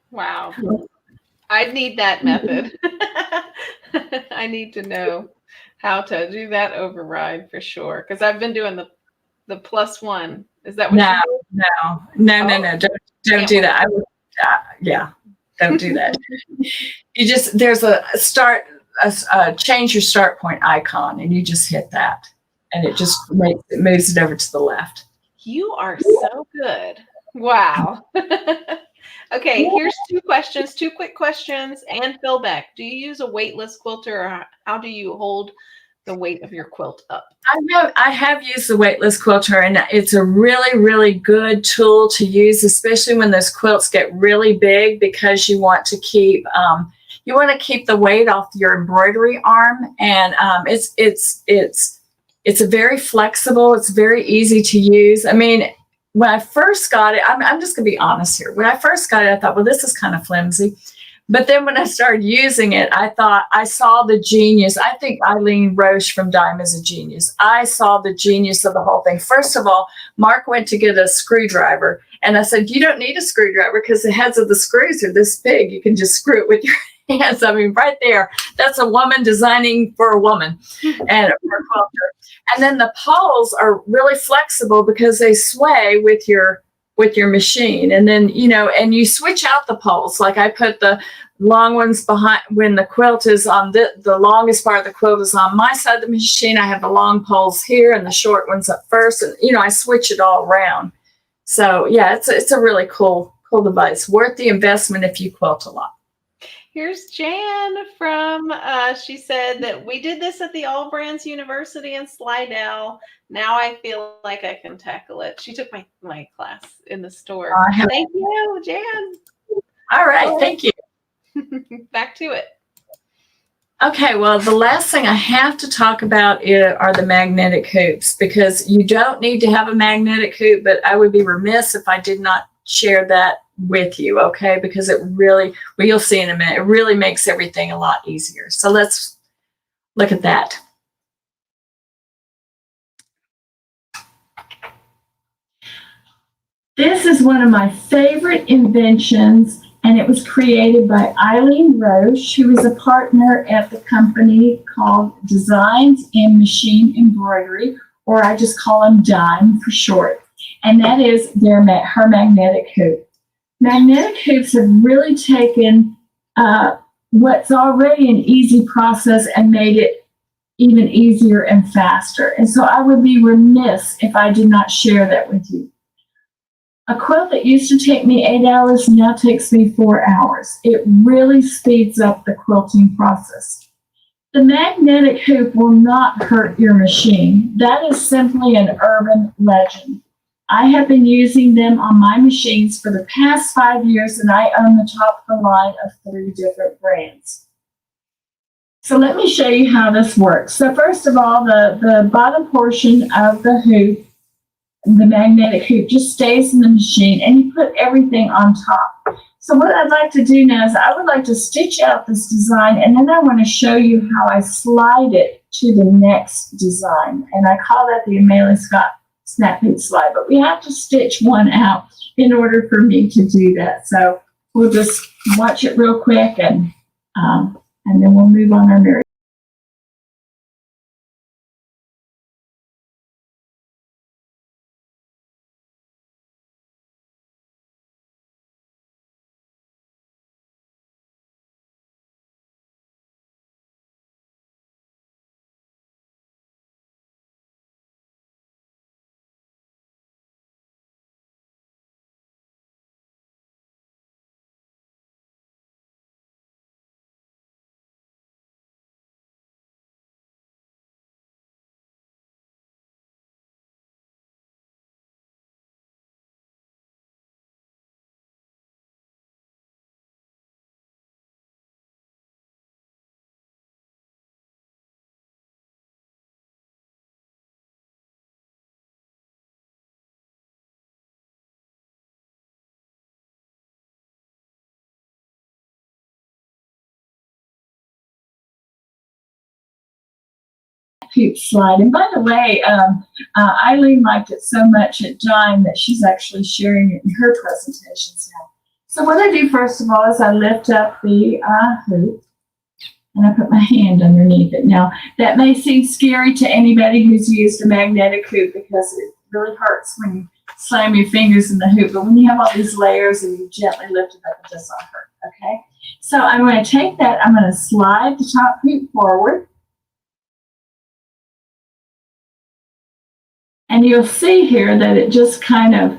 Wow. I need that method. I need to know how to do that override for sure, because I've been doing the +1. Is that what No. Don't do that. Don't do that. There's a start, change your start point icon, and you just hit that, and it just moves it over to the left. You are so good. Wow. Okay, here's two quick questions. Ann Philbeck, do you use a weightless quilter, or how do you hold the weight of your quilt up? I have used the weightless quilter, and it's a really, really good tool to use, especially when those quilts get really big, because you want to keep the weight off your embroidery arm, and it's a very flexible. It's very easy to use. I mean, when I first got it, I'm just going to be honest here. When I first got it, I thought, well, this is kind of flimsy. But then when I started using it, I thought I saw the genius. I think Eileen Roche from Dime is a genius. I saw the genius of the whole thing. First of all, Mark went to get a screwdriver, and I said, you don't need a screwdriver because the heads of the screws are this big. You can just screw it with your hands. I mean, right there, that's a woman designing for a woman and for a quilter. And then the poles are really flexible because they sway with your machine. And then, and you switch out the poles. Like I put the long ones behind when the quilt is on the longest part of the quilt is on my side of the machine. I have the long poles here and the short ones up first. And, I switch it all around. So yeah, it's a really cool device. Worth the investment if you quilt a lot. Here's Jan from, she said that we did this at the AllBrands University in Slidell. Now I feel like I can tackle it. She took my class in the store. Thank you, Jan. All right, thank you. Back to it. Okay, well, the last thing I have to talk about are the magnetic hoops, because you don't need to have a magnetic hoop, but I would be remiss if I did not share that with you, okay? Because it really, well, you'll see in a minute, it really makes everything a lot easier. So let's look at that. This is one of my favorite inventions, and it was created by Eileen Roche, who is a partner at the company called Designs in Machine Embroidery, or I just call them DIME for short. And that is her magnetic hoop. Magnetic hoops have really taken what's already an easy process and made it even easier and faster. And so I would be remiss if I did not share that with you. A quilt that used to take me 8 hours now takes me 4 hours. It really speeds up the quilting process. The magnetic hoop will not hurt your machine. That is simply an urban legend. I have been using them on my machines for the past 5 years, and I own the top of the line of 3 different brands. So let me show you how this works. So first of all, the bottom portion of the hoop, the magnetic hoop, just stays in the machine, and you put everything on top. So what I'd like to do now is I would like to stitch out this design, and then I want to show you how I slide it to the next design. And I call that the Amelia Scott snap hoop slide, but we have to stitch one out in order for me to do that. So we'll just watch it real quick, and then we'll move on our merry. Hoop slide. And by the way, Eileen liked it so much at Dime that she's actually sharing it in her presentations now. So what I do first of all is I lift up the hoop, and I put my hand underneath it. Now, that may seem scary to anybody who's used a magnetic hoop, because it really hurts when you slam your fingers in the hoop. But when you have all these layers and you gently lift it up, it does not hurt, okay? So I'm going to take that, I'm going to slide the top hoop forward. And you'll see here that it just kind of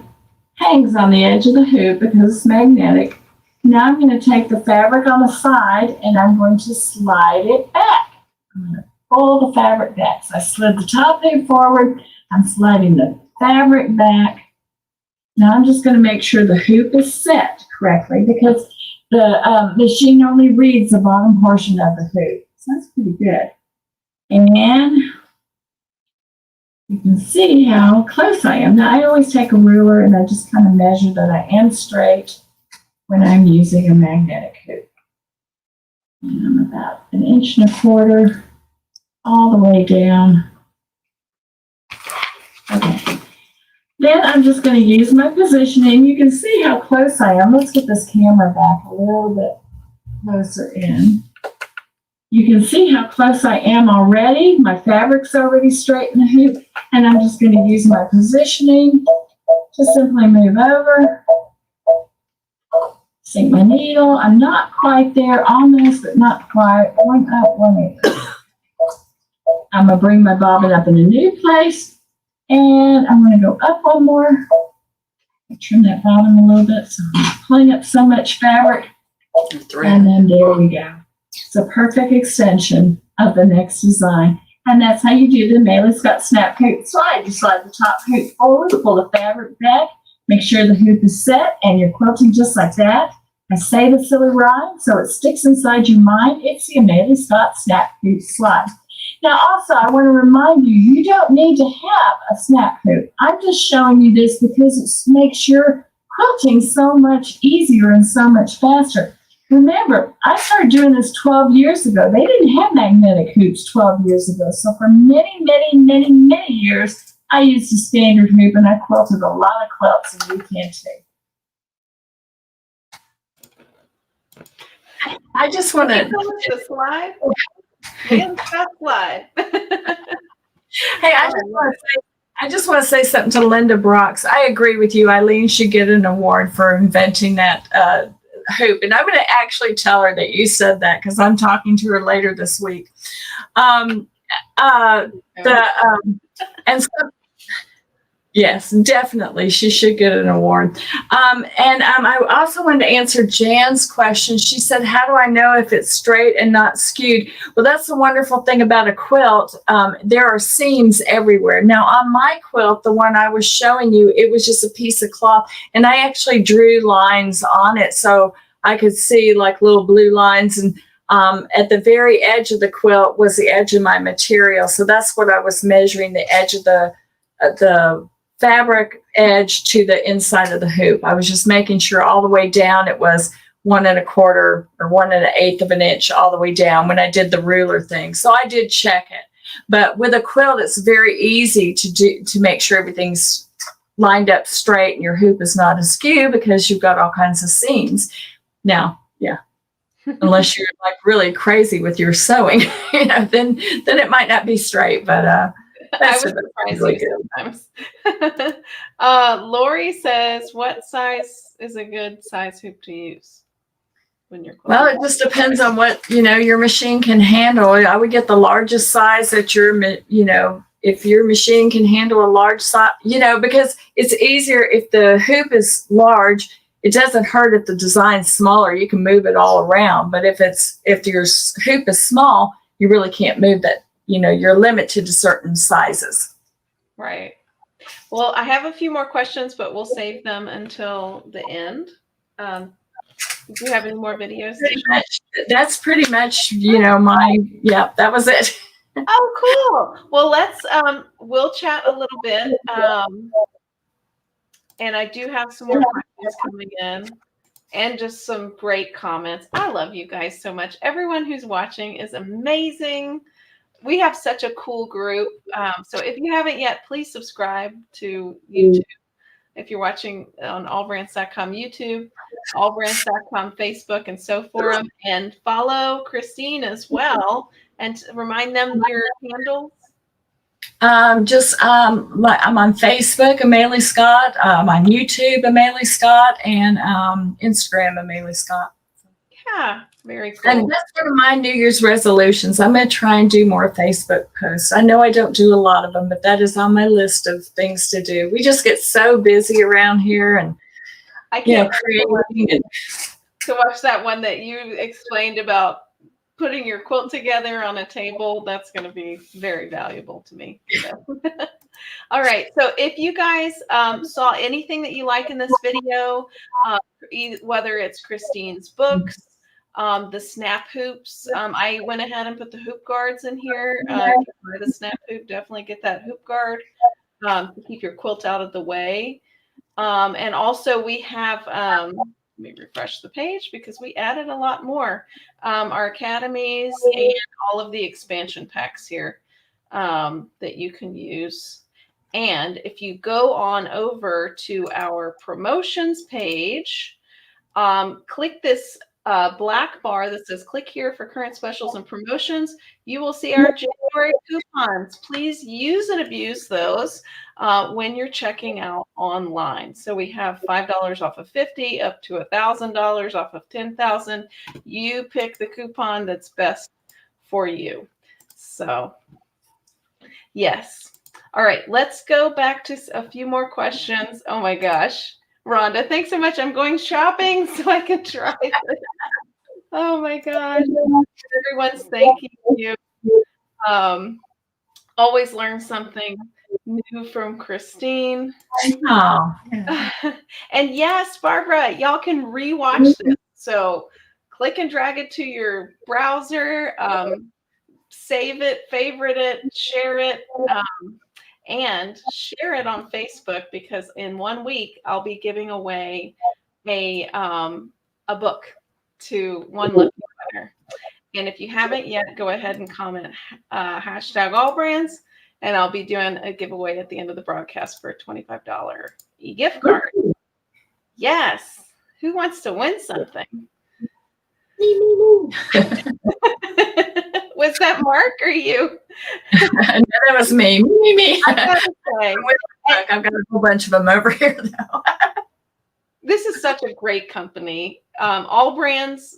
hangs on the edge of the hoop because it's magnetic. Now I'm going to take the fabric on the side, and I'm going to slide it back. I'm going to pull the fabric back. So I slid the top hoop forward. I'm sliding the fabric back. Now I'm just going to make sure the hoop is set correctly, because the machine only reads the bottom portion of the hoop. So that's pretty good. And you can see how close I am. Now I always take a ruler and I just kind of measure that I am straight when I'm using a magnetic hoop. And I'm about 1.25 inches all the way down. Okay. Then I'm just going to use my positioning. You can see how close I am. Let's get this camera back a little bit closer in. You can see how close I am already. My fabric's already straight in the hoop, and I'm just going to use my positioning to simply move over, sink my needle. I'm not quite there, almost, but not quite. One up, one in. I'm going to bring my bobbin up in a new place, and I'm going to go up one more. Trim that bottom a little bit, so I'm pulling up so much fabric. And then there we go. It's a perfect extension of the next design. And that's how you do the Maylie Scott snap hoop slide. You slide the top hoop forward, pull the fabric back, make sure the hoop is set, and you're quilting just like that. I say the silly rhyme so it sticks inside your mind. It's the Maylie Scott snap hoop slide. Now also, I want to remind you, you don't need to have a snap hoop. I'm just showing you this because it makes your quilting so much easier and so much faster. Remember, I started doing this 12 years ago. They didn't have magnetic hoops 12 years ago. So for many years, I used a standard hoop, and I quilted a lot of quilts, and you can too. I just want to slide. Slide. Hey, I just want to say something to Linda Brox. I agree with you. Eileen should get an award for inventing that hoop. And I'm going to actually tell her that you said that because I'm talking to her later this week. And so, yes, definitely. She should get an award. I also wanted to answer Jan's question. She said, how do I know if it's straight and not skewed? Well, that's the wonderful thing about a quilt. There are seams everywhere. Now, on my quilt, the one I was showing you, it was just a piece of cloth. And I actually drew lines on it so I could see like little blue lines. And at the very edge of the quilt was the edge of my material. So that's what I was measuring, the edge of the fabric edge to the inside of the hoop. I was just making sure all the way down it was 1 1/4 or 1 1/8 of an inch all the way down when I did the ruler thing. So I did check it. But with a quilt, it's very easy to make sure everything's lined up straight and your hoop is not askew because you've got all kinds of seams. Now, yeah, unless you're like really crazy with your sewing, then it might not be straight. But I was surprised really sometimes. Lori says, what size is a good size hoop to use when you're quilting? Well, it just depends on what, your machine can handle. I would get the largest size that if your machine can handle a large size, because it's easier if the hoop is large. It doesn't hurt if the design's smaller. You can move it all around. But if your hoop is small, you really can't move that. You're limited to certain sizes. Right. Well, I have a few more questions, but we'll save them until the end. Do you have any more videos? That's pretty much, that was it. Oh, cool. Well, we'll chat a little bit. And I do have some more questions coming in and just some great comments. I love you guys so much. Everyone who's watching is amazing. We have such a cool group. So if you haven't yet, please subscribe to YouTube. If you're watching on allbrands.com YouTube, allbrands.com Facebook and so forth, and follow Christine as well and remind them your handles. I'm on Facebook, Maylie Scott, on YouTube, Maylie Scott, and Instagram, Maylie Scott. Yeah, very cool. And that's one of my New Year's resolutions. I'm going to try and do more Facebook posts. I know I don't do a lot of them, but that is on my list of things to do. We just get so busy around here, and I can't creating to watch that one that you explained about putting your quilt together on a table. That's going to be very valuable to me. So. All right. So if you guys saw anything that you like in this video, whether it's Christine's books, the snap hoops, I went ahead and put the hoop guards in here. For the snap hoop, definitely get that hoop guard to keep your quilt out of the way. And also we have, let me refresh the page because we added a lot more. Our academies and all of the expansion packs here that you can use. And if you go on over to our promotions page, click this black bar that says click here for current specials and promotions. You will see our January coupons. Please use and abuse those when you're checking out online. So we have $5 off of $50 up to $1,000 off of $10,000. You pick the coupon that's best for you. So yes. All right, let's go back to a few more questions. Oh my gosh. Rhonda, thanks so much. I'm going shopping so I can try this. Oh my gosh. Everyone's thanking you. Always learn something new from Christine. Oh, yeah. And yes, Barbara, y'all can rewatch this. So click and drag it to your browser, save it, favorite it, share it, and share it on Facebook, because in 1 week I'll be giving away a book to one lucky winner. And if you haven't yet, go ahead and comment hashtag AllBrands, and I'll be doing a giveaway at the end of the broadcast for a $25 e-gift card. Yes. Who wants to win something? Was that Mark or you? No, that was me. Me. I gotta say, I've got a whole bunch of them over here, though. this is such a great company. AllBrands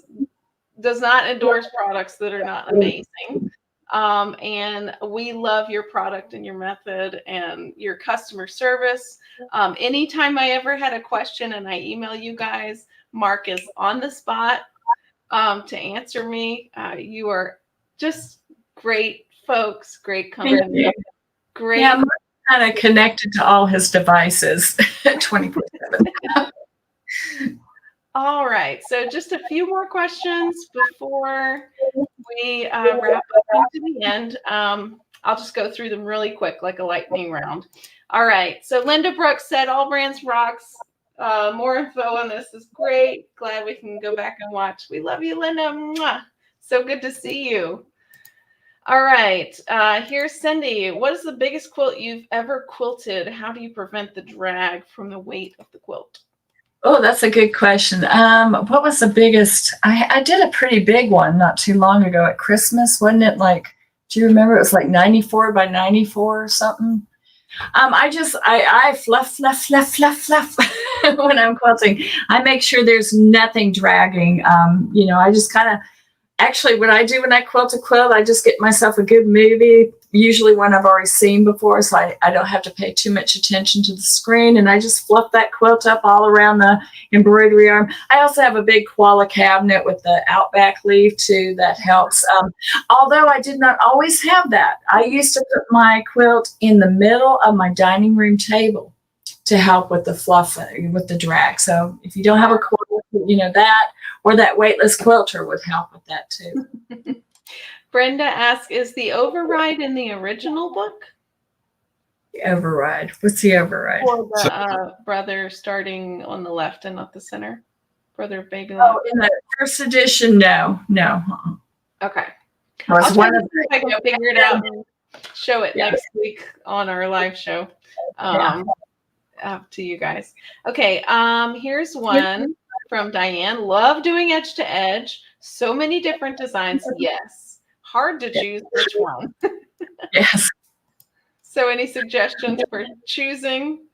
does not endorse products that are not amazing. And we love your product and your method and your customer service. Anytime I ever had a question and I email you guys, Mark is on the spot to answer me. You are just great folks, great company. Great. Yeah, Mark's kind of connected to all his devices 24/7. All right, so just a few more questions before we wrap up into the end. I'll just go through them really quick, like a lightning round. All right, so Linda Brooks said, AllBrands rocks. More info on this is great. Glad we can go back and watch. We love you, Linda. Mwah. So good to see you. All right, here's Cindy. What is the biggest quilt you've ever quilted? How do you prevent the drag from the weight of the quilt? Oh, that's a good question. What was the biggest? I did a pretty big one not too long ago at Christmas, wasn't it? Like, do you remember? It was like 94 by 94 or something. I fluff when I'm quilting. I make sure there's nothing dragging. I just kind of, actually, what I do when I quilt a quilt, I just get myself a good movie, usually one I've already seen before, so I don't have to pay too much attention to the screen, and I just fluff that quilt up all around the embroidery arm. I also have a big koala cabinet with the outback leaf too. That helps. Although I did not always have that. I used to put my quilt in the middle of my dining room table to help with the fluff, with the drag. So if you don't have a quilt, that or that weightless quilter would help with that too. Brenda asks, is the override in the original book? The override. What's the override? Or the brother starting on the left and not the center? Brother of baby love. Oh, in the first edition, no. Okay. I'll try to see if I can figure it out and show it next week on our live show to you guys. Okay, here's one from Diane. Love doing edge to edge. So many different designs. Yes. Hard to choose which one. Yes. So any suggestions for choosing?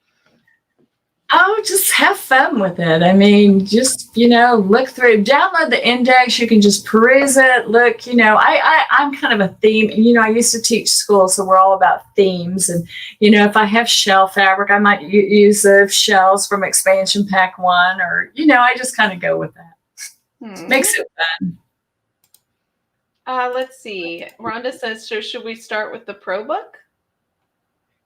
Oh, just have fun with it. I mean, just, look through, download the index. You can just peruse it. Look, I'm kind of a theme. I used to teach school, so we're all about themes. And, if I have shell fabric, I might use the shells from expansion pack 1, or, I just kind of go with that. Makes it fun. Let's see. Rhonda says, so should we start with the Pro Book?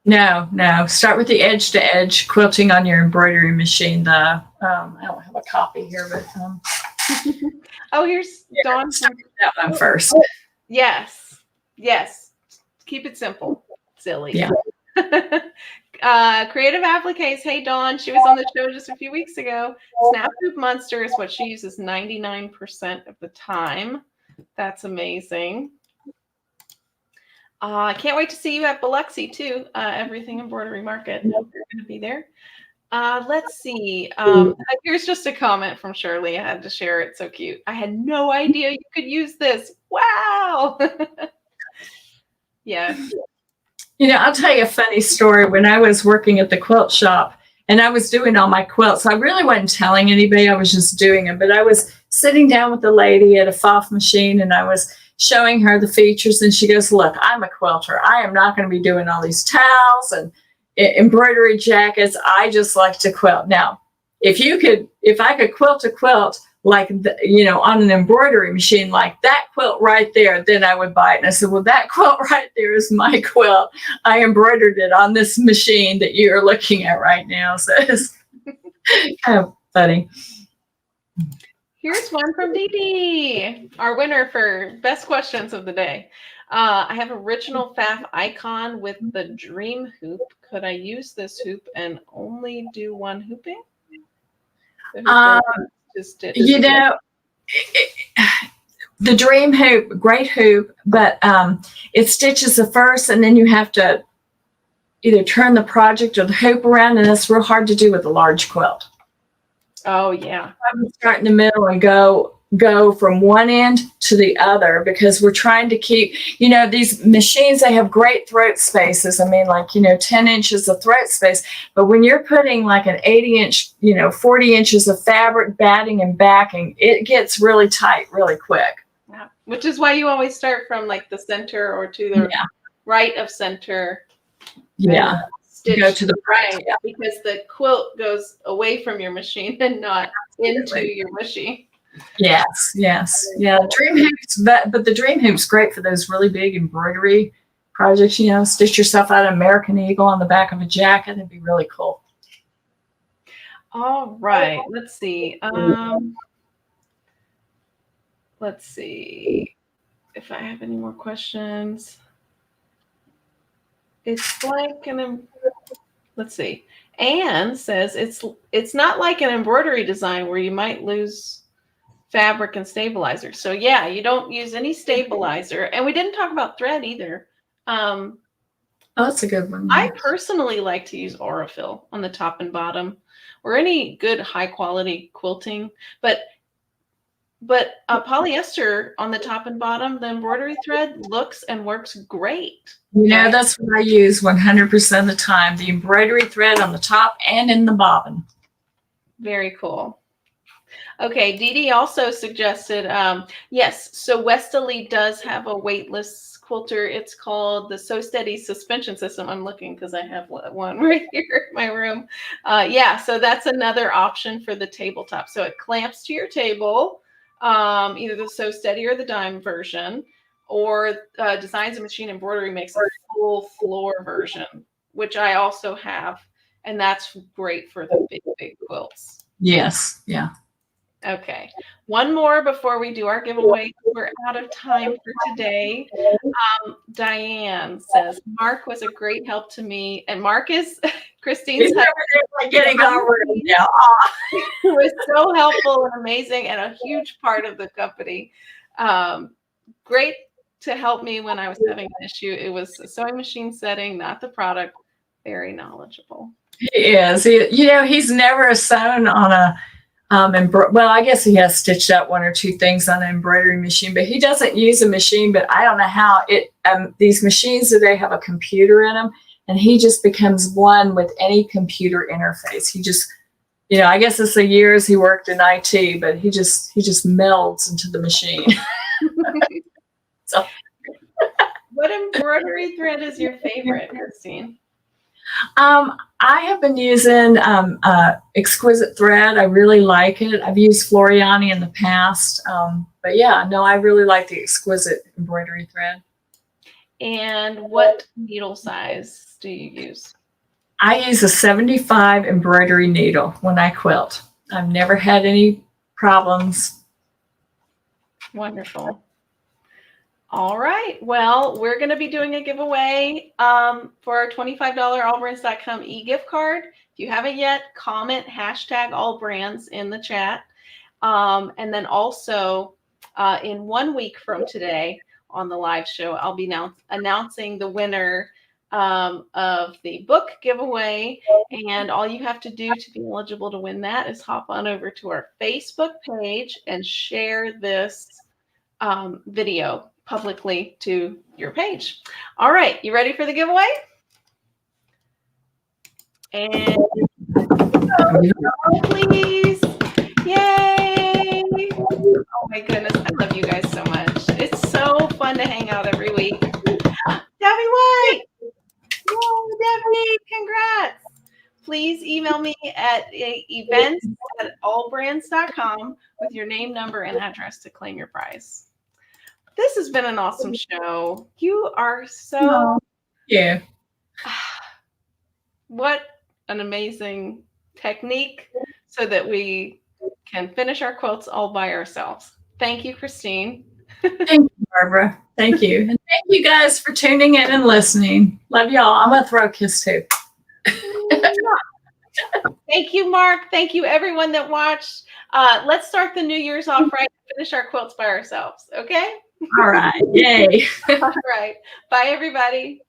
No. Start with the edge to edge quilting on your embroidery machine. I don't have a copy here, but oh, here's Dawn. Start with that one first. Yes. Keep it simple. Silly. Yeah. Creative Appliques. Hey, Dawn. She was on the show just a few weeks ago. Snap Hoop Monster is what she uses 99% of the time. That's amazing. I can't wait to see you at Biloxi too. Everything Embroidery Market. You're going to be there. Let's see. Here's just a comment from Shirley. I had to share it. So cute. I had no idea you could use this. Wow. Yes. I'll tell you a funny story. When I was working at the quilt shop and I was doing all my quilts, I really wasn't telling anybody. I was just doing them. But I was sitting down with the lady at a FOF machine, and I was showing her the features, and she goes, look, I'm a quilter. I am not going to be doing all these towels and embroidery jackets. I just like to quilt. Now, if I could quilt a quilt like, on an embroidery machine, like that quilt right there, then I would buy it. And I said, well, that quilt right there is my quilt. I embroidered it on this machine that you're looking at right now. So it's kind of funny. Here's one from Dee Dee, our winner for best questions of the day. I have original FAF icon with the dream hoop. Could I use this hoop and only do one hooping? The dream hoop, great hoop, but it stitches the first, and then you have to either turn the project or the hoop around, and it's real hard to do with a large quilt. Oh yeah. I would start in the middle and go from one end to the other, because we're trying to keep, these machines, they have great throat spaces. I mean, like, 10 inches of throat space. But when you're putting like an 80-inch, 40 inches of fabric, batting and backing, it gets really tight really quick. Yeah. Which is why you always start from like the center or to the right of center. Yeah. Go to the right, because the quilt goes away from your machine and not into your machine. Yes. Yeah. Dream hoops, but the dream hoop's great for those really big embroidery projects. Stitch yourself out an American Eagle on the back of a jacket. That'd be really cool. All right. Let's see. Let's see if I have any more questions. It's like let's see. Anne says it's not like an embroidery design where you might lose fabric and stabilizer. So yeah, you don't use any stabilizer. And we didn't talk about thread either. Oh, that's a good one. I personally like to use Aurifil on the top and bottom, or any good high quality quilting. But polyester on the top and bottom, the embroidery thread looks and works great. That's what I use 100% of the time. The embroidery thread on the top and in the bobbin. Very cool. Okay, Dee Dee also suggested, yes, so Westerly does have a weightless quilter. It's called the So Steady suspension system. I'm looking because I have one right here in my room. Yeah, so that's another option for the tabletop. So it clamps to your table, either the So Steady or the dime version, or Designs and Machine Embroidery makes a full floor version, which I also have, and that's great for the big quilts. Yes, yeah. Okay, one more before we do our giveaway. We're out of time for today. Diane says, Mark was a great help to me. And Mark is Christine's husband. Getting over it now. He was so helpful and amazing and a huge part of the company. Great to help me when I was having an issue. It was a sewing machine setting, not the product. Very knowledgeable. He is. He's never sewn on a well, I guess he has stitched out one or two things on an embroidery machine, but he doesn't use a machine. But I don't know how these machines today have a computer in them, and he just becomes one with any computer interface. He just, I guess it's the years he worked in IT, but he just melds into the machine. So, what embroidery thread is your favorite, Christine? I have been using Exquisite thread. I really like it. I've used Floriani in the past. But yeah, no, I really like the Exquisite embroidery thread. And what needle size do you use? I use a 75 embroidery needle when I quilt. I've never had any problems. Wonderful. All right. Well, we're going to be doing a giveaway for our $25 AllBrands.com e-gift card. If you haven't yet, comment #AllBrands in the chat. And then also in 1 week from today on the live show, I'll be announcing the winner of the book giveaway. And all you have to do to be eligible to win that is hop on over to our Facebook page and share this video publicly to your page. All right, you ready for the giveaway? And please. Yay! Oh my goodness, I love you guys so much. It's so fun to hang out every week. Debbie White! Whoa, Debbie, congrats! Please email me at events@allbrands.com allbrands.com with your name, number, and address to claim your prize. This has been an awesome show. You are so... Yeah. What an amazing technique so that we can finish our quilts all by ourselves. Thank you, Christine. Thank you, Barbara. Thank you. And thank you guys for tuning in and listening. Love y'all. I'm going to throw a kiss too. Thank you, Mark. Thank you, everyone that watched. Let's start the New Year's off right and finish our quilts by ourselves, okay? All right. Yay. All right. Bye, everybody.